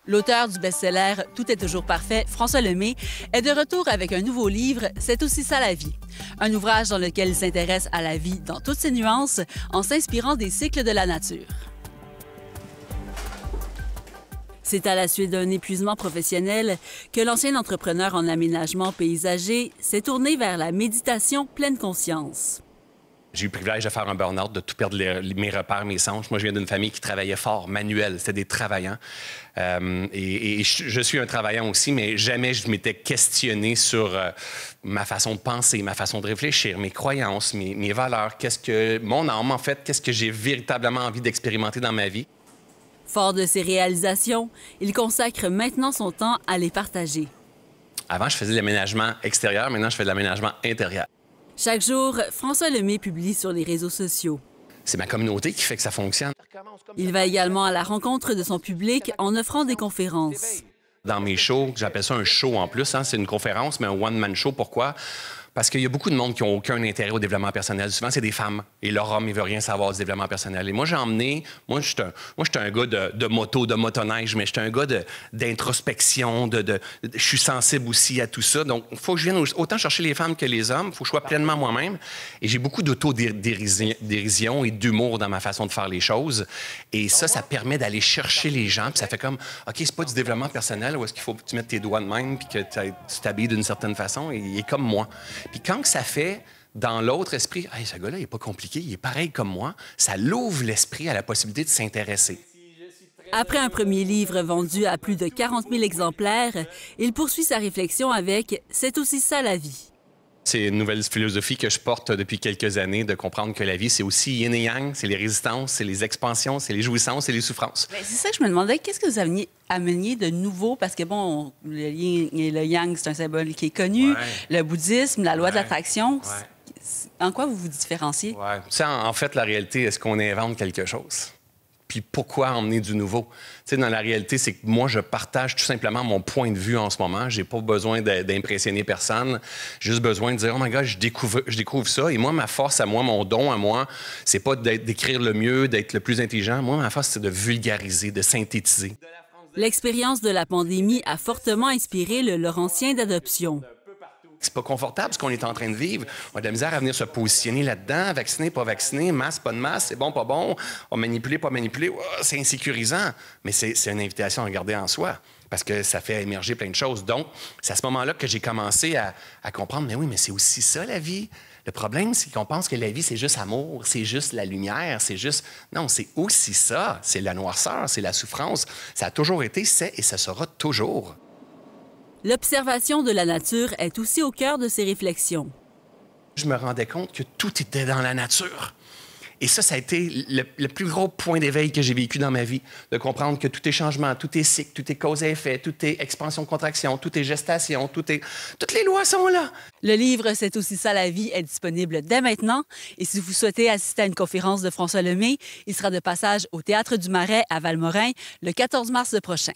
L'auteur du best-seller Tout est toujours parfait, François Lemay, est de retour avec un nouveau livre, C'est aussi ça la vie. Un ouvrage dans lequel il s'intéresse à la vie dans toutes ses nuances en s'inspirant des cycles de la nature. C'est à la suite d'un épuisement professionnel que l'ancien entrepreneur en aménagement paysager s'est tourné vers la méditation pleine conscience. J'ai eu le privilège de faire un burn-out, de tout perdre mes repères, mes sens. Moi, je viens d'une famille qui travaillait fort, manuel. C'était des travaillants. Je suis un travaillant aussi, mais jamais je m'étais questionné sur ma façon de penser, ma façon de réfléchir, mes croyances, mes valeurs. Mon âme, en fait, qu'est-ce que j'ai véritablement envie d'expérimenter dans ma vie. Fort de ses réalisations, il consacre maintenant son temps à les partager. Avant, je faisais de l'aménagement extérieur. Maintenant, je fais de l'aménagement intérieur. Chaque jour, François Lemay publie sur les réseaux sociaux. C'est ma communauté qui fait que ça fonctionne. Il va également à la rencontre de son public en offrant des conférences. Dans mes shows, j'appelle ça un show en plus, c'est une conférence, mais un one-man show. Pourquoi? Parce qu'il y a beaucoup de monde qui n'ont aucun intérêt au développement personnel. Souvent, c'est des femmes. Et leur homme, il ne veut rien savoir du développement personnel. Et moi, j'ai emmené... Moi, je suis un gars de moto, de motoneige, mais je suis un gars d'introspection, je suis sensible aussi à tout ça. Donc, il faut que je vienne autant chercher les femmes que les hommes. Il faut que je sois pleinement moi-même. Et j'ai beaucoup d'autodérision et d'humour dans ma façon de faire les choses. Et ça permet d'aller chercher les gens. Puis ça fait comme, OK, c'est pas du développement personnel où est-ce qu'il faut que tu mettes tes doigts de même puis que tu t'habilles d'une certaine façon. Et il est comme moi. Puis quand ça fait, dans l'autre esprit, hey, ce gars-là, il n'est pas compliqué, il est pareil comme moi, ça l'ouvre l'esprit à la possibilité de s'intéresser. Après un premier livre vendu à plus de 40 000 exemplaires, il poursuit sa réflexion avec « C'est aussi ça la vie ». C'est une nouvelle philosophie que je porte depuis quelques années, de comprendre que la vie, c'est aussi yin et yang, c'est les résistances, c'est les expansions, c'est les jouissances et les souffrances. C'est ça que je me demandais, qu'est-ce que vous ameniez de nouveau? Parce que, bon, le yin et le yang, c'est un symbole qui est connu. Ouais. Le bouddhisme, la loi de l'attraction. Ouais. En quoi vous vous différenciez? Ouais. En fait, la réalité, est-ce qu'on invente quelque chose? Puis pourquoi emmener du nouveau? Tu sais, dans la réalité, c'est que moi, je partage tout simplement mon point de vue en ce moment. J'ai pas besoin d'impressionner personne. J'ai juste besoin de dire, oh my God, je découvre ça. Et moi, ma force à moi, mon don à moi, c'est pas d'écrire le mieux, d'être le plus intelligent. Moi, ma force, c'est de vulgariser, de synthétiser. L'expérience de la pandémie a fortement inspiré le Laurentien d'adoption. C'est pas confortable ce qu'on est en train de vivre. On a de la misère à venir se positionner là-dedans, vacciner, pas vacciner, masque, pas de masque, c'est bon, pas bon, on manipule, pas manipuler, oh, c'est insécurisant. Mais c'est une invitation à regarder en soi, parce que ça fait émerger plein de choses. Donc, c'est à ce moment-là que j'ai commencé à comprendre, mais oui, mais c'est aussi ça la vie. Le problème, c'est qu'on pense que la vie, c'est juste amour, c'est juste la lumière, c'est juste... Non, c'est aussi ça. C'est la noirceur, c'est la souffrance. Ça a toujours été, c'est et ça sera toujours. L'observation de la nature est aussi au cœur de ses réflexions. Je me rendais compte que tout était dans la nature. Et ça a été le plus gros point d'éveil que j'ai vécu dans ma vie, de comprendre que tout est changement, tout est cycle, tout est cause et effet, tout est expansion-contraction, tout est gestation, toutes les lois sont là. Le livre « C'est aussi ça la vie » est disponible dès maintenant. Et si vous souhaitez assister à une conférence de François Lemay, il sera de passage au Théâtre du Marais à Valmorin le 14 mars prochain.